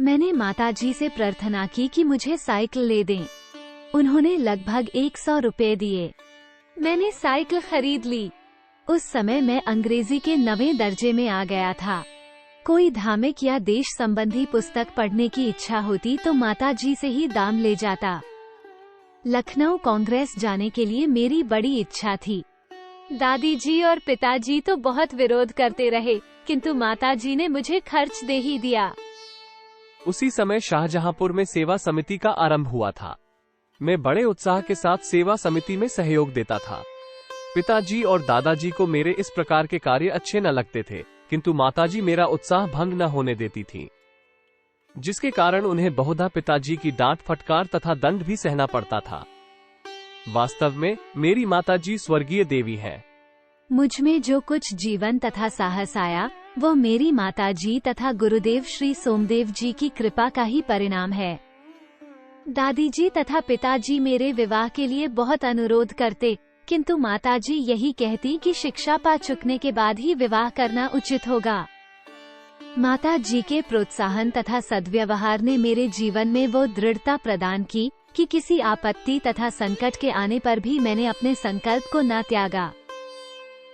मैंने माताजी से प्रार्थना की कि मुझे साइकिल ले दें। उन्होंने लगभग 100 रुपए दिए। मैंने साइकिल खरीद ली। उस समय मैं अंग्रेजी के 9वें दर्जे में आ गया था। कोई धार्मिक या देश संबंधी पुस्तक पढ़ने की इच्छा होती तो माताजी से ही दाम ले जाता। लखनऊ कांग्रेस जाने के लिए मेरी बड़ी इच्छा थी। दादी जी और पिताजी तो बहुत विरोध करते रहे, किंतु माताजी ने मुझे खर्च दे ही दिया। उसी समय शाहजहांपुर में सेवा समिति का आरंभ हुआ था। मैं बड़े उत्साह के साथ सेवा समिति में सहयोग देता था। पिताजी और दादाजी को मेरे इस प्रकार के कार्य अच्छे न लगते थे, किंतु माताजी मेरा उत्साह भंग न होने देती थी, जिसके कारण उन्हें बहुधा पिताजी की डांट फटकार तथा दंड भी सहना पड़ता था। वास्तव में मेरी माताजी स्वर्गीय देवी है। मुझ में जो कुछ जीवन तथा साहस आया वो मेरी माताजी तथा गुरुदेव श्री सोमदेव जी की कृपा का ही परिणाम है। दादी जी तथा पिताजी मेरे विवाह के लिए बहुत अनुरोध करते, किंतु माताजी यही कहती कि शिक्षा पा चुकने के बाद ही विवाह करना उचित होगा। माताजी के प्रोत्साहन तथा सद्व्यवहार ने मेरे जीवन में वो दृढ़ता प्रदान की कि किसी आपत्ति तथा संकट के आने पर भी मैंने अपने संकल्प को न त्यागा।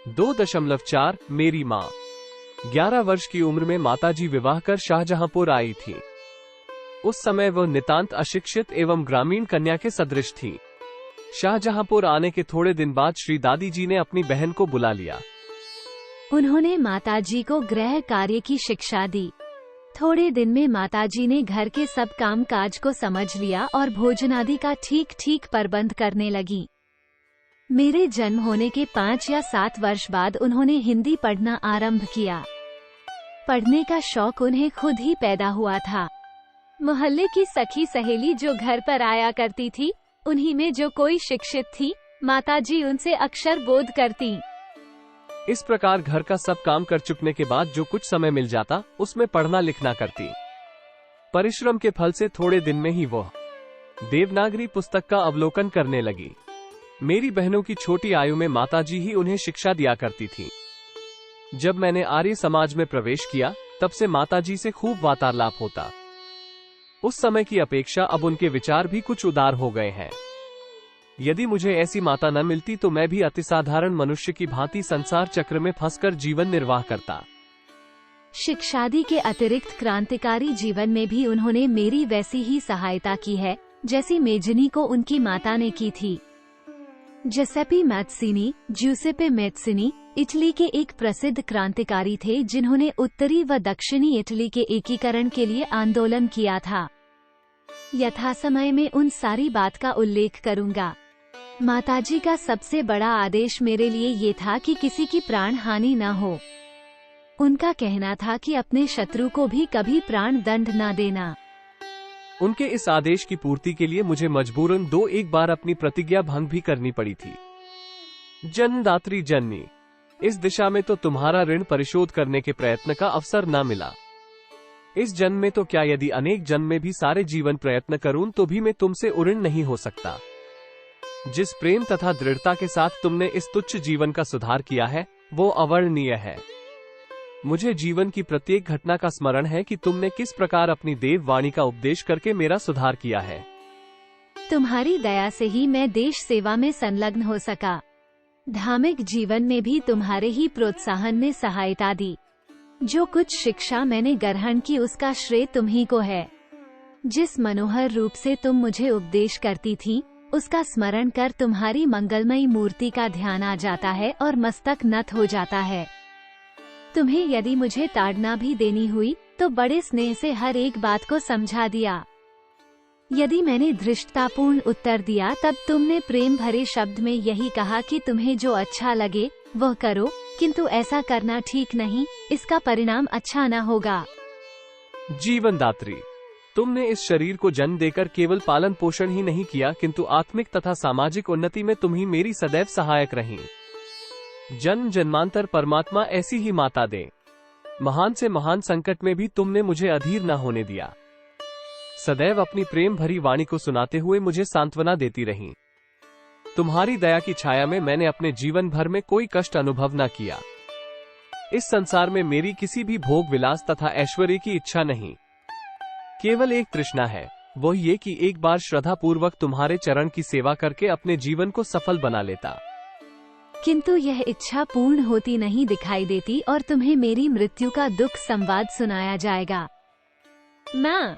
2.4 मेरी माँ 11 वर्ष की उम्र में माताजी विवाह कर शाहजहांपुर आई थी। उस समय वह नितांत अशिक्षित एवं ग्रामीण कन्या के सदृश थी। शाहजहांपुर आने के थोड़े दिन बाद श्री दादी जी ने अपनी बहन को बुला लिया। उन्होंने माताजी को गृह कार्य की शिक्षा दी। थोड़े दिन में माताजी ने घर के सब काम काज को समझ लिया और भोजन आदि का ठीक ठीक प्रबंध करने लगी। मेरे जन्म होने के 5 या 7 वर्ष बाद उन्होंने हिंदी पढ़ना आरंभ किया। पढ़ने का शौक उन्हें खुद ही पैदा हुआ था। मोहल्ले की सखी सहेली जो घर पर आया करती थी, उन्हीं में जो कोई शिक्षित थी, माताजी उनसे अक्षर बोध करती। इस प्रकार घर का सब काम कर चुकने के बाद जो कुछ समय मिल जाता उसमें पढ़ना लिखना करती। परिश्रम के फल से थोड़े दिन में ही वह देवनागरी पुस्तक का अवलोकन करने लगी। मेरी बहनों की छोटी आयु में माताजी ही उन्हें शिक्षा दिया करती थी। जब मैंने आर्य समाज में प्रवेश किया तब से माताजी से खूब वार्तालाप होता। उस समय की अपेक्षा अब उनके विचार भी कुछ उदार हो गए हैं। यदि मुझे ऐसी माता न मिलती तो मैं भी अतिसाधारण मनुष्य की भांति संसार चक्र में फंसकर जीवन निर्वाह करता। शिक्षादि के अतिरिक्त क्रांतिकारी जीवन में भी उन्होंने मेरी वैसी ही सहायता की है जैसी मेजनी को उनकी माता ने की थी। जिसेप्पे मैत्सिनी इटली के एक प्रसिद्ध क्रांतिकारी थे जिन्होंने उत्तरी व दक्षिणी इटली के एकीकरण के लिए आंदोलन किया था। यथासमय में उन सारी बात का उल्लेख करूंगा। माताजी का सबसे बड़ा आदेश मेरे लिए ये था कि किसी की प्राण हानि न हो। उनका कहना था कि अपने शत्रु को भी कभी प्राण दंड न देना। उनके इस आदेश की पूर्ति के लिए मुझे मजबूरन 2-1 बार अपनी प्रतिज्ञा भंग भी करनी पड़ी थी। जन्मदात्री जननी, इस दिशा में तो तुम्हारा ऋण परिशोध करने के प्रयत्न का अवसर न मिला। इस जन्म में तो क्या, यदि अनेक जन्म में भी सारे जीवन प्रयत्न करूं तो भी मैं तुमसे उऋण नहीं हो सकता। जिस प्रेम तथा दृढ़ता के साथ तुमने इस तुच्छ जीवन का सुधार किया है वो अवर्णनीय है। मुझे जीवन की प्रत्येक घटना का स्मरण है कि तुमने किस प्रकार अपनी देव वाणी का उपदेश करके मेरा सुधार किया है। तुम्हारी दया से ही मैं देश सेवा में संलग्न हो सका। धार्मिक जीवन में भी तुम्हारे ही प्रोत्साहन ने सहायता दी। जो कुछ शिक्षा मैंने ग्रहण की उसका श्रेय तुम्ही को है। जिस मनोहर रूप से तुम मुझे उपदेश करती थी उसका स्मरण कर तुम्हारी मंगलमयी मूर्ति का ध्यान आ जाता है और मस्तक नत हो जाता है। तुम्हें यदि मुझे ताड़ना भी देनी हुई तो बड़े स्नेह से हर एक बात को समझा दिया। यदि मैंने धृष्टतापूर्ण उत्तर दिया तब तुमने प्रेम भरे शब्द में यही कहा कि तुम्हें जो अच्छा लगे वह करो, किंतु ऐसा करना ठीक नहीं, इसका परिणाम अच्छा न होगा। जीवनदात्री, तुमने इस शरीर को जन्म देकर केवल पालन पोषण ही नहीं किया किंतु आत्मिक तथा सामाजिक उन्नति में तुम ही मेरी सदैव सहायक रही। जन्म जन्मांतर परमात्मा ऐसी ही माता दे। महान से महान संकट में भी तुमने मुझे अधीर न होने दिया। सदैव अपनी प्रेम भरी वाणी को सुनाते हुए मुझे सांत्वना देती रही। तुम्हारी दया की छाया में मैंने अपने जीवन भर में कोई कष्ट अनुभव न किया। इस संसार में मेरी किसी भी भोग विलास तथा ऐश्वर्य की इच्छा नहीं। केवल एक तृष्णा है, वो ये कि एक बार श्रद्धा पूर्वक तुम्हारे चरण की सेवा करके अपने जीवन को सफल बना लेता। किंतु यह इच्छा पूर्ण होती नहीं दिखाई देती और तुम्हें मेरी मृत्यु का दुख संवाद सुनाया जाएगा। माँ,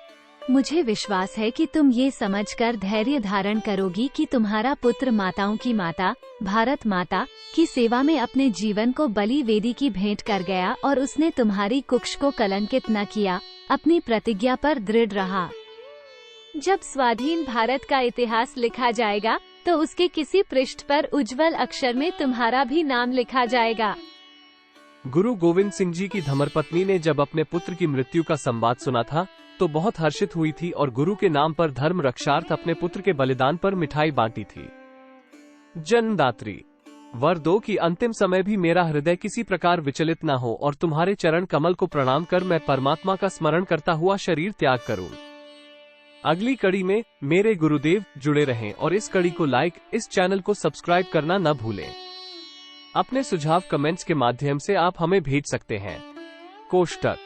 मुझे विश्वास है कि तुम ये समझकर धैर्य धारण करोगी कि तुम्हारा पुत्र माताओं की माता, भारत माता की सेवा में अपने जीवन को बलि वेदी की भेंट कर गया और उसने तुम्हारी कुक्ष को कलंकित न किया, अपनी प्रतिज्ञा पर दृढ़ रहा। जब स्वाधीन भारत का इतिहास लिखा जाएगा तो उसके किसी पृष्ठ पर उज्जवल अक्षर में तुम्हारा भी नाम लिखा जाएगा। गुरु गोविंद सिंह जी की धर्मपत्नी ने जब अपने पुत्र की मृत्यु का संवाद सुना था तो बहुत हर्षित हुई थी और गुरु के नाम पर धर्म रक्षार्थ अपने पुत्र के बलिदान पर मिठाई बांटी थी। जन्मदात्री, वर दो कि अंतिम समय भी मेरा हृदय किसी प्रकार विचलित न हो और तुम्हारे चरण कमल को प्रणाम कर मैं परमात्मा का स्मरण करता हुआ शरीर त्याग करूं। अगली कड़ी में मेरे गुरुदेव जुड़े रहें और इस कड़ी को लाइक, इस चैनल को सब्सक्राइब करना न भूलें। अपने सुझाव कमेंट्स के माध्यम से आप हमें भेज सकते हैं। कोष्टक